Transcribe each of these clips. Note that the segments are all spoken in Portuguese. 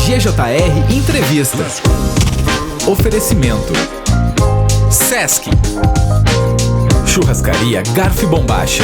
GJR Entrevista. Oferecimento Sesc, Churrascaria Garfo e Bombacha.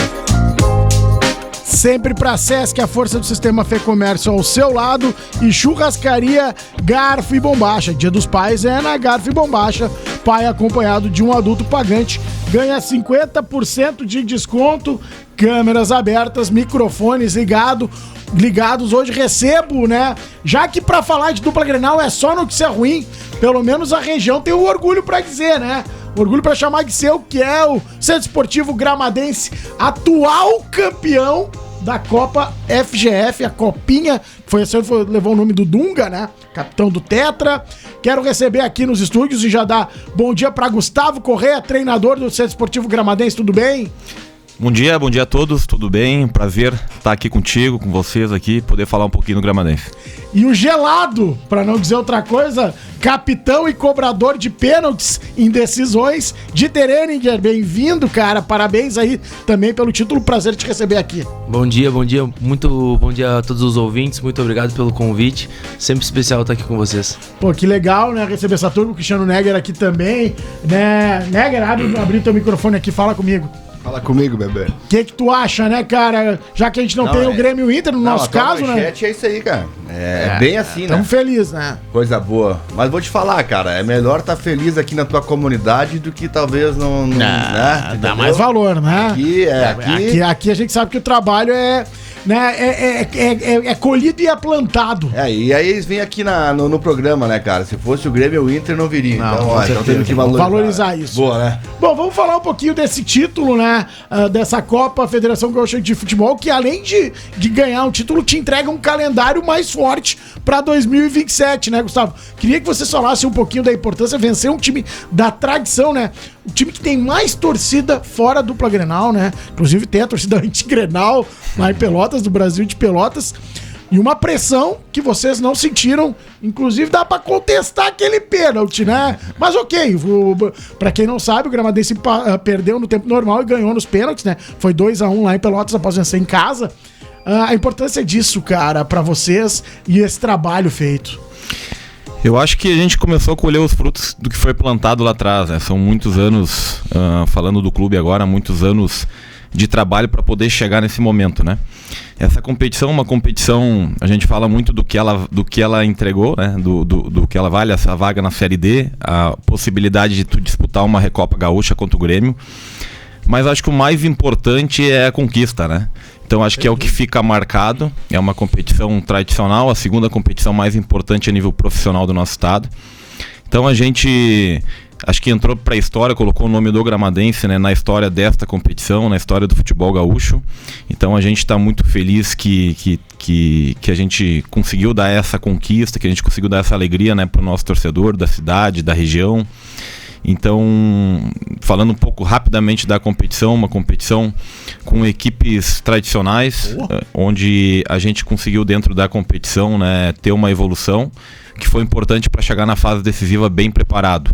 Sempre pra Sesc, a força do sistema Fê Comércio ao seu lado, e Churrascaria Garfo e Bombacha. Dia dos Pais é na Garfo e Bombacha. Pai acompanhado de um adulto pagante ganha 50% de desconto, câmeras abertas, microfones ligados. Hoje recebo, né? Já que pra falar de dupla Grenal é só notícia ruim, pelo menos a região tem o orgulho pra dizer, né? Orgulho pra chamar de seu, que é o Centro Esportivo Gramadense, atual campeão da Copa FGF, a Copinha, que foi esse ano, levou o nome do Dunga, né? Capitão do Tetra. Quero receber aqui nos estúdios e já dar bom dia pra Gustavo Correia, treinador do Centro Esportivo Gramadense, tudo bem? Bom dia a todos, tudo bem? Prazer estar aqui contigo, com vocês aqui, poder falar um pouquinho do Gramadense. E o gelado, pra não dizer outra coisa, capitão e cobrador de pênaltis em decisões, Dieter Henninger, bem-vindo, cara, parabéns aí também pelo título, prazer te receber aqui. Bom dia, muito bom dia a todos os ouvintes, muito obrigado pelo convite, sempre especial estar aqui com vocês. Pô, que legal, né, receber essa turma, o Cristiano Neger aqui também, né, Neger, abre teu microfone aqui, fala comigo. Fala comigo, bebê. O que tu acha, né, cara? Já que a gente não tem o Grêmio e o Inter no nosso caso, né? É isso aí, cara. É bem assim, né? Tamo feliz, né? Coisa boa. Mas vou te falar, cara, é melhor estar feliz aqui na tua comunidade do que talvez não né? Dá mais valor, né? Aqui a gente sabe que o trabalho é colhido e é plantado. E aí eles vêm aqui no programa, né, cara? Se fosse o Grêmio, o Inter não viria. Então temos que valorizar isso. Boa, né? Bom, vamos falar um pouquinho desse título, né? Dessa Copa Federação Gaúcha de Futebol, que além de ganhar um título, te entrega um calendário mais forte para 2027, né, Gustavo? Queria que você falasse um pouquinho da importância de vencer um time da tradição, né? O time que tem mais torcida fora dupla Grenal, né? Inclusive tem a torcida anti-Grenal lá em Pelotas, do Brasil de Pelotas. E uma pressão que vocês não sentiram. Inclusive dá pra contestar aquele pênalti, né? Mas ok, pra quem não sabe, o Gramadense perdeu no tempo normal e ganhou nos pênaltis, né? Foi 2-1 lá em Pelotas após vencer em casa. A importância disso, cara, pra vocês e esse trabalho feito. Eu acho que a gente começou a colher os frutos do que foi plantado lá atrás, né? São muitos anos, falando do clube agora, muitos anos de trabalho para poder chegar nesse momento, né? Essa competição é uma competição, a gente fala muito do que ela entregou, né? Do que ela vale, essa vaga na Série D, a possibilidade de tu disputar uma Recopa Gaúcha contra o Grêmio, mas acho que o mais importante é a conquista, né? Então acho que é o que fica marcado, é uma competição tradicional, a segunda competição mais importante a nível profissional do nosso estado. Então a gente, acho que entrou para a história, colocou o nome do Gramadense, né, na história desta competição, na história do futebol gaúcho. Então a gente está muito feliz que a gente conseguiu dar essa conquista, que a gente conseguiu dar essa alegria, né, para o nosso torcedor da cidade, da região. Então, falando um pouco rapidamente da competição, uma competição com equipes tradicionais, onde a gente conseguiu dentro da competição, né, ter uma evolução que foi importante para chegar na fase decisiva bem preparado.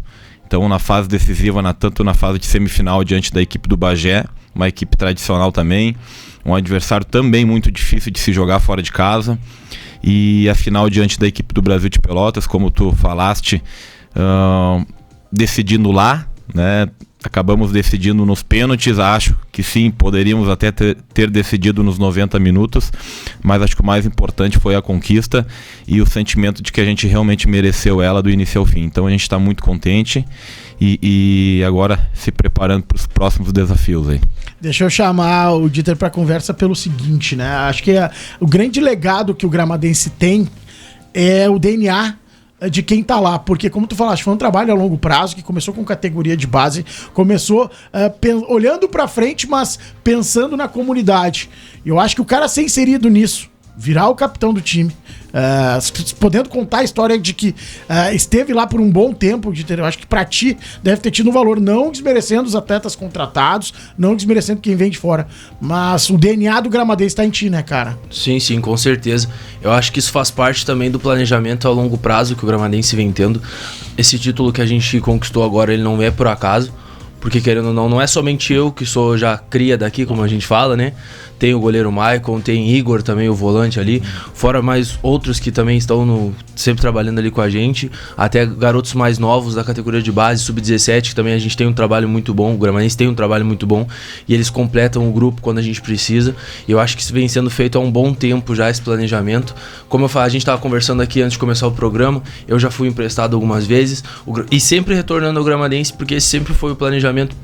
Então, na fase decisiva, tanto na fase de semifinal diante da equipe do Bagé, uma equipe tradicional também, um adversário também muito difícil de se jogar fora de casa, e a final diante da equipe do Brasil de Pelotas, como tu falaste, decidindo lá, né? Acabamos decidindo nos pênaltis. Acho que sim, poderíamos até ter decidido nos 90 minutos, mas acho que o mais importante foi a conquista e o sentimento de que a gente realmente mereceu ela do início ao fim. Então a gente está muito contente e agora se preparando para os próximos desafios aí. Deixa eu chamar o Dieter para conversa pelo seguinte, né? Acho que o grande legado que o Gramadense tem é o DNA de quem tá lá, porque como tu falaste, foi um trabalho a longo prazo que começou com categoria de base, começou olhando pra frente, mas pensando na comunidade. Eu acho que o cara ser inserido nisso, virar o capitão do time, podendo contar a história de que esteve lá por um bom tempo, eu acho que pra ti deve ter tido um valor, não desmerecendo os atletas contratados, não desmerecendo quem vem de fora, mas o DNA do Gramadense tá em ti, né, cara? Sim, com certeza. Eu acho que isso faz parte também do planejamento a longo prazo que o Gramadense vem tendo. Esse título que a gente conquistou agora, ele não é por acaso, porque querendo ou não é somente eu que sou já cria daqui, como a gente fala, né? tem o goleiro Maicon, tem Igor também, o volante ali, fora mais outros que também estão sempre trabalhando ali com a gente, até garotos mais novos da categoria de base, sub-17, que também a gente tem um trabalho muito bom, o Gramanense tem um trabalho muito bom, e eles completam o grupo quando a gente precisa, e eu acho que isso vem sendo feito há um bom tempo já, esse planejamento. Como eu falei, a gente estava conversando aqui antes de começar o programa, eu já fui emprestado algumas vezes, e sempre retornando ao Gramanense, porque esse sempre foi o planejamento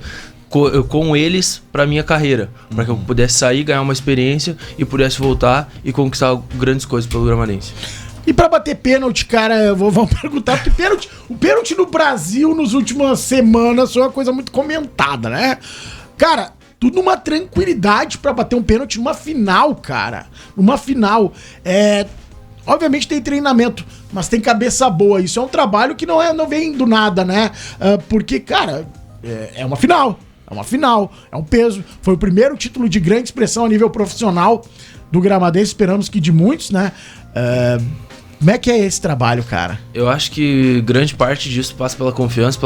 com eles para minha carreira, para que eu pudesse sair, ganhar uma experiência e pudesse voltar e conquistar grandes coisas pelo Gramanense. E pra bater pênalti, cara, vamos perguntar, porque o pênalti no Brasil nas últimas semanas foi uma coisa muito comentada, né? Cara, tudo numa tranquilidade pra bater um pênalti numa final, cara. Numa final. Obviamente tem treinamento, mas tem cabeça boa. Isso é um trabalho que não vem do nada, né? Porque, cara, é uma final. É uma final, é um peso. Foi o primeiro título de grande expressão a nível profissional do Gramadense. Esperamos que de muitos, né? Como é que é esse trabalho, cara? Eu acho que grande parte disso passa pela confiança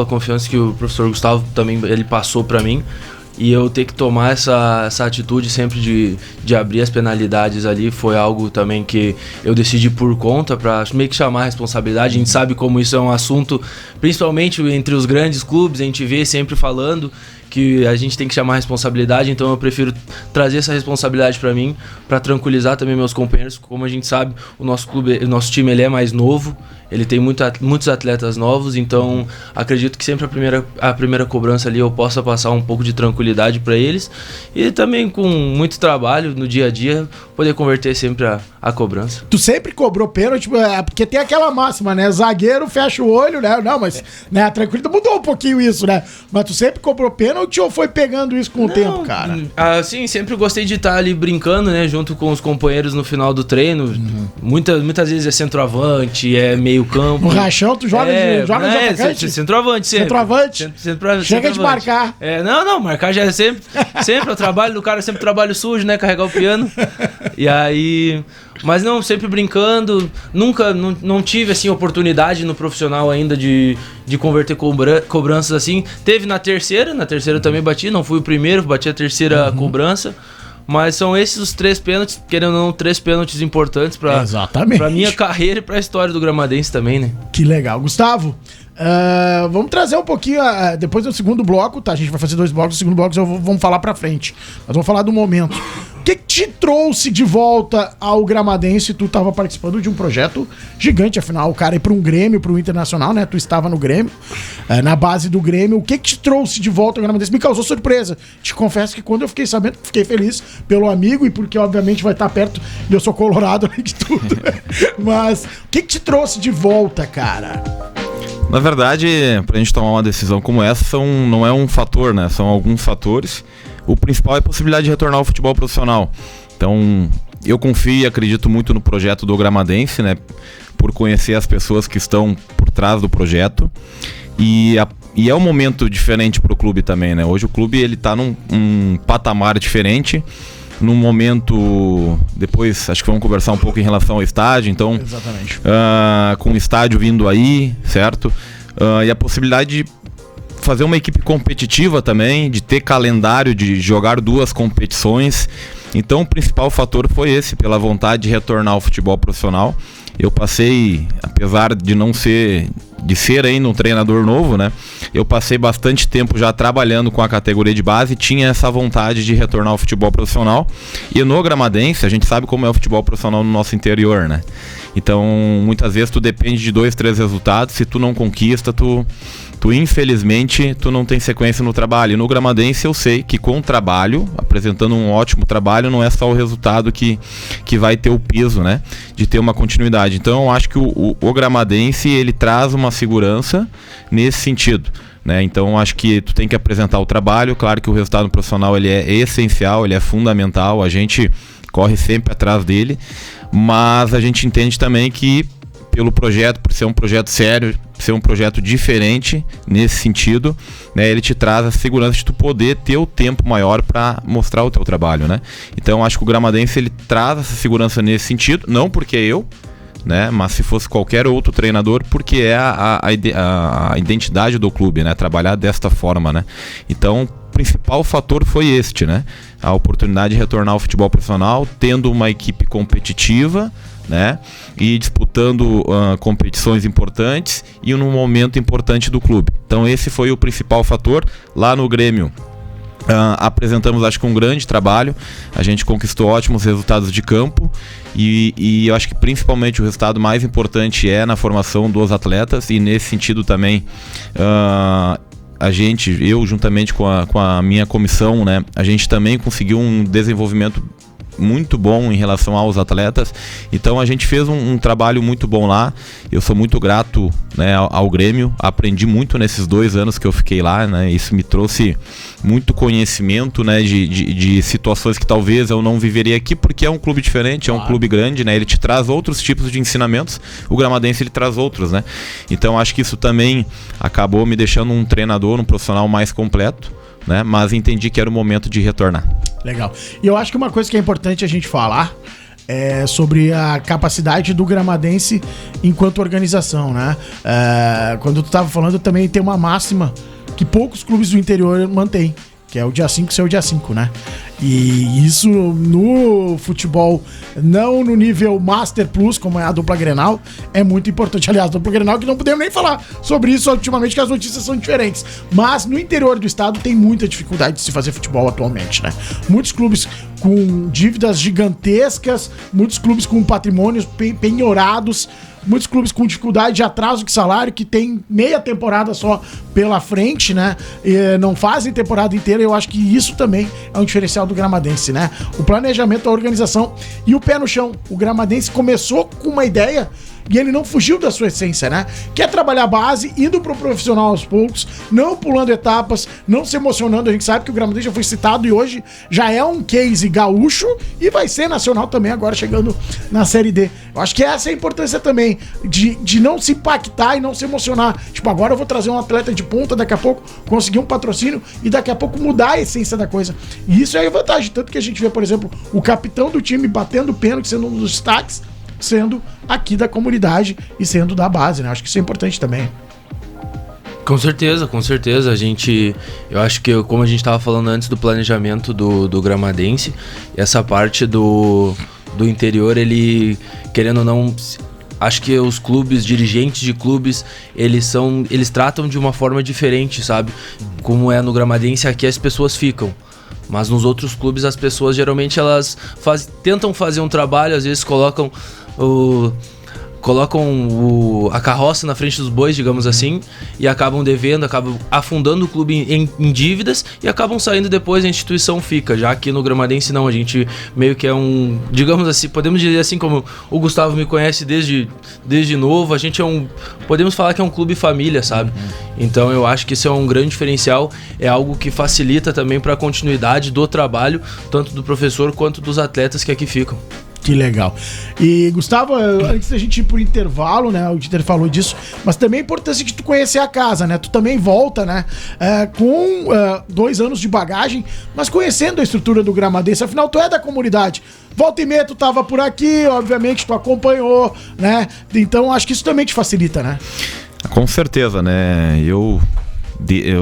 que o professor Gustavo também ele passou pra mim. E eu ter que tomar essa atitude sempre de abrir as penalidades ali foi algo também que eu decidi por conta, pra meio que chamar a responsabilidade. A gente sabe como isso é um assunto, principalmente entre os grandes clubes, a gente vê sempre falando que a gente tem que chamar a responsabilidade, então eu prefiro trazer essa responsabilidade pra mim, pra tranquilizar também meus companheiros. Como a gente sabe, o nosso time ele é mais novo, ele tem muitos atletas novos, então acredito que sempre a primeira cobrança ali eu possa passar um pouco de tranquilidade pra eles, e também com muito trabalho no dia a dia, poder converter sempre a cobrança. Tu sempre cobrou pênalti, porque tem aquela máxima, né? Zagueiro fecha o olho, né? Não, mas né, a tranquilidade mudou um pouquinho isso, né? Mas tu sempre cobrou pênalti ou foi pegando isso com o tempo, cara? Sim, sempre gostei de estar ali brincando, né? Junto com os companheiros no final do treino. Muitas vezes é centroavante, é meio campo. No rachão, tu joga de atacante? Centroavante sempre. Centroavante? Chega de marcar. Não, marcar já é sempre. Sempre o trabalho do cara, sempre trabalho sujo, né? Carregar o piano. E aí... Mas não, sempre brincando. Nunca, não tive assim oportunidade no profissional ainda de converter cobranças assim. Teve na terceira eu também bati, não fui o primeiro, bati a terceira cobrança. Mas são esses os 3 pênaltis, querendo ou não, 3 pênaltis importantes pra minha carreira e pra história do Gramadense também, né? Que legal. Gustavo, vamos trazer um pouquinho, depois do segundo bloco, tá? A gente vai fazer 2 blocos, no segundo bloco vamos falar pra frente. Nós vamos falar do momento. O que te trouxe de volta ao Gramadense? Tu estava participando de um projeto gigante, afinal, o cara ir para um Grêmio, para um Internacional, né? Tu estava no Grêmio, na base do Grêmio. O que te trouxe de volta ao Gramadense? Me causou surpresa. Te confesso que quando eu fiquei sabendo, fiquei feliz pelo amigo e porque, obviamente, vai estar perto e eu sou colorado além de tudo. Mas o que te trouxe de volta, cara? Na verdade, pra gente tomar uma decisão como essa, não é um fator, né? São alguns fatores. O principal é a possibilidade de retornar ao futebol profissional. Então, eu confio e acredito muito no projeto do Gramadense, né? Por conhecer as pessoas que estão por trás do projeto. E é um momento diferente pro clube também, né? Hoje o clube ele tá num patamar diferente. Num momento... Depois, acho que vamos conversar um pouco em relação ao estádio. Então, exatamente. Com o estádio vindo aí, certo? E a possibilidade de fazer uma equipe competitiva também, de ter calendário, de jogar 2 competições. Então o principal fator foi esse, pela vontade de retornar ao futebol profissional. Eu passei, apesar de ser ainda um treinador novo, né? Eu passei bastante tempo já trabalhando com a categoria de base e tinha essa vontade de retornar ao futebol profissional. E no Gramadense, a gente sabe como é o futebol profissional no nosso interior, né? Então, muitas vezes tu depende de 2, 3 resultados. Se tu não conquista, tu infelizmente, tu não tem sequência no trabalho. E no Gramadense eu sei que com o trabalho, apresentando um ótimo trabalho, não é só o resultado que vai ter o peso, né? De ter uma continuidade. Então eu acho que o Gramadense, ele traz uma segurança nesse sentido, né? Então eu acho que tu tem que apresentar o trabalho. Claro que o resultado profissional ele é essencial, ele é fundamental. A gente corre sempre atrás dele. Mas a gente entende também que pelo projeto, por ser um projeto sério, ser um projeto diferente nesse sentido, né, ele te traz a segurança de tu poder ter o tempo maior para mostrar o teu trabalho, né? Então acho que o Gramadense ele traz essa segurança nesse sentido, não porque eu, né, mas se fosse qualquer outro treinador, porque é a identidade do clube, né, trabalhar desta forma, né? Então principal fator foi este, né? A oportunidade de retornar ao futebol profissional, tendo uma equipe competitiva, né? E disputando competições importantes e num momento importante do clube. Então esse foi o principal fator. Lá no Grêmio apresentamos, acho que um grande trabalho, a gente conquistou ótimos resultados de campo e eu acho que principalmente o resultado mais importante é na formação dos atletas, e nesse sentido também eu juntamente com a minha comissão, né, a gente também conseguiu um desenvolvimento muito bom em relação aos atletas. Então a gente fez um trabalho muito bom lá. Eu sou muito grato, né, ao Grêmio. Aprendi muito nesses 2 anos que eu fiquei lá, né? Isso me trouxe muito conhecimento, né, de situações que talvez eu não viveria aqui, porque é um clube diferente, é um clube grande, né? Ele te traz outros tipos de ensinamentos. O Gramadense ele traz outros, né? Então acho que isso também acabou me deixando um treinador, um profissional mais completo, né? Mas entendi que era o momento de retornar. Legal. E eu acho que uma coisa que é importante a gente falar é sobre a capacidade do Gramadense enquanto organização, né? Quando tu estava falando, também tem uma máxima que poucos clubes do interior mantêm, que é o dia 5 ser o dia 5, né? E isso no futebol, não no nível Master Plus, como é a dupla Grenal, é muito importante. Aliás, a dupla Grenal, que não podemos nem falar sobre isso ultimamente, que as notícias são diferentes. Mas no interior do estado tem muita dificuldade de se fazer futebol atualmente, né? Muitos clubes com dívidas gigantescas, muitos clubes com patrimônios penhorados, muitos clubes com dificuldade de atraso de salário, que tem meia temporada só pela frente, né? E não fazem temporada inteira. Eu acho que isso também é um diferencial do Gramadense, né? O planejamento, a organização e o pé no chão. O Gramadense começou com uma ideia e ele não fugiu da sua essência, né? Quer trabalhar a base, indo pro profissional aos poucos, não pulando etapas, não se emocionando. A gente sabe que o Gramadense já foi citado e hoje já é um case gaúcho e vai ser nacional também, agora chegando na Série D. Eu acho que essa é a importância também, de não se impactar e não se emocionar. Tipo, agora eu vou trazer um atleta de ponta, daqui a pouco conseguir um patrocínio e daqui a pouco mudar a essência da coisa. E isso é a vantagem, tanto que a gente vê, por exemplo, o capitão do time batendo pênalti, sendo um dos destaques, sendo aqui da comunidade e sendo da base, né? Acho que isso é importante também. Com certeza. Eu acho que, como a gente estava falando antes do planejamento do Gramadense, essa parte do interior, ele, querendo ou não, acho que os clubes, dirigentes de clubes, eles tratam de uma forma diferente, sabe? Como é no Gramadense, aqui as pessoas ficam. Mas nos outros clubes as pessoas geralmente elas tentam fazer um trabalho, às vezes colocam a carroça na frente dos bois, digamos assim, e acabam devendo, acabam afundando o clube em dívidas e acabam saindo depois, a instituição fica. Já aqui no Gramadense não, a gente meio que é digamos assim, podemos dizer assim, como o Gustavo me conhece desde novo, a gente podemos falar que é um clube família, sabe? Então eu acho que isso é um grande diferencial, é algo que facilita também para a continuidade do trabalho, tanto do professor quanto dos atletas que aqui ficam. Que legal. E, Gustavo, antes da gente ir pro intervalo, né? O Dieter falou disso, mas também é importante de tu conhecer a casa, né? Tu também volta, né? Com 2 anos de bagagem, mas conhecendo a estrutura do Gramadense. Afinal, tu é da comunidade. Volta e meia, tu tava por aqui, obviamente, tu acompanhou, né? Então, acho que isso também te facilita, né? Com certeza, né? Eu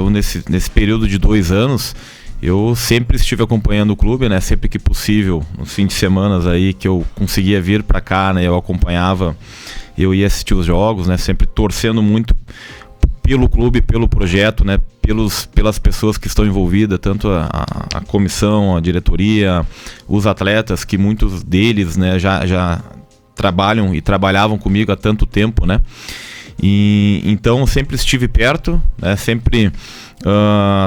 nesse período de 2 anos... Eu sempre estive acompanhando o clube, né? Sempre que possível, nos fins de semana aí que eu conseguia vir para cá, né? Eu acompanhava, eu ia assistir os jogos, né? Sempre torcendo muito pelo clube, pelo projeto, né? Pelas pessoas que estão envolvidas, tanto a comissão, a diretoria, os atletas, que muitos deles, né? Já trabalham e trabalhavam comigo há tanto tempo, né? E então sempre estive perto, né? Sempre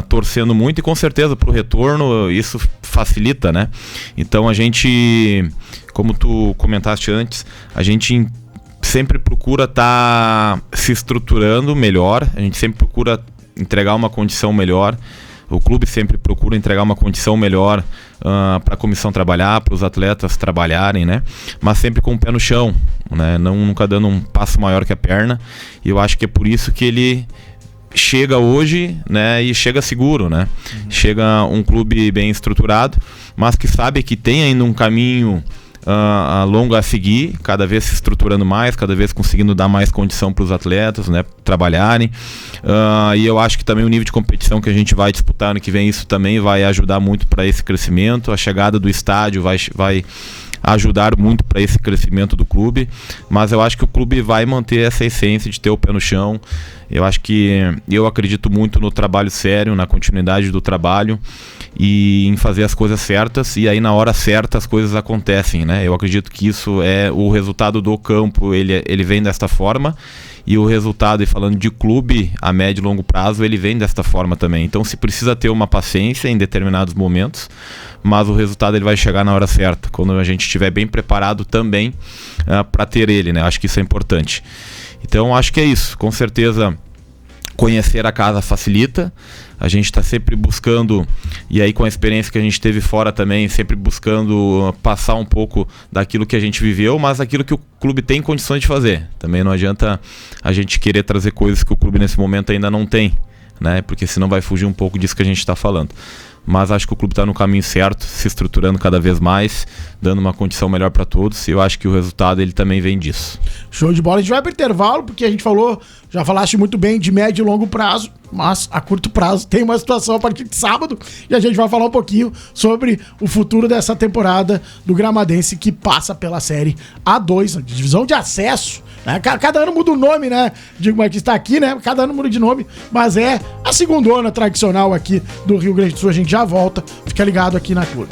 torcendo muito, e com certeza pro retorno isso facilita, né? Então a gente, como tu comentaste antes, a gente sempre procura estar se estruturando melhor, a gente sempre procura entregar uma condição melhor, o clube sempre procura entregar uma condição melhor para a comissão trabalhar, para os atletas trabalharem, né? Mas sempre com o pé no chão, né? Nunca dando um passo maior que a perna, e eu acho que é por isso que ele chega hoje, né, e chega seguro, né? Chega um clube bem estruturado, mas que sabe que tem ainda um caminho longo a seguir, cada vez se estruturando mais, cada vez conseguindo dar mais condição para os atletas, né, trabalharem. E eu acho que também o nível de competição que a gente vai disputar ano que vem, isso também vai ajudar muito para esse crescimento. A chegada do estádio vai ajudar muito para esse crescimento do clube, mas eu acho que o clube vai manter essa essência de ter o pé no chão. Eu acredito muito no trabalho sério, na continuidade do trabalho e em fazer as coisas certas, e aí na hora certa as coisas acontecem, né? Eu acredito que isso é o resultado do campo, ele vem desta forma, e o resultado, e falando de clube a médio e longo prazo, ele vem desta forma também. Então se precisa ter uma paciência em determinados momentos, mas o resultado ele vai chegar na hora certa, quando a gente estiver bem preparado também para ter ele, né? Acho que isso é importante. Então acho que é isso, com certeza conhecer a casa facilita, a gente está sempre buscando, e aí com a experiência que a gente teve fora também, sempre buscando passar um pouco daquilo que a gente viveu, mas aquilo que o clube tem condições de fazer. Também não adianta a gente querer trazer coisas que o clube nesse momento ainda não tem, né? Porque senão vai fugir um pouco disso que a gente está falando. Mas acho que o clube está no caminho certo, se estruturando cada vez mais, dando uma condição melhor para todos, e eu acho que o resultado ele também vem disso. Show de bola. A gente vai para o intervalo, porque a gente já falaste muito bem de médio e longo prazo, mas a curto prazo tem uma situação a partir de sábado, e a gente vai falar um pouquinho sobre o futuro dessa temporada do Gramadense, que passa pela Série A2, divisão de acesso. Né? Cada ano muda o nome, né? Digo, mas que está aqui, né? Cada ano muda de nome, mas é a segundona tradicional aqui do Rio Grande do Sul. A gente já volta. Fica ligado aqui na Clube.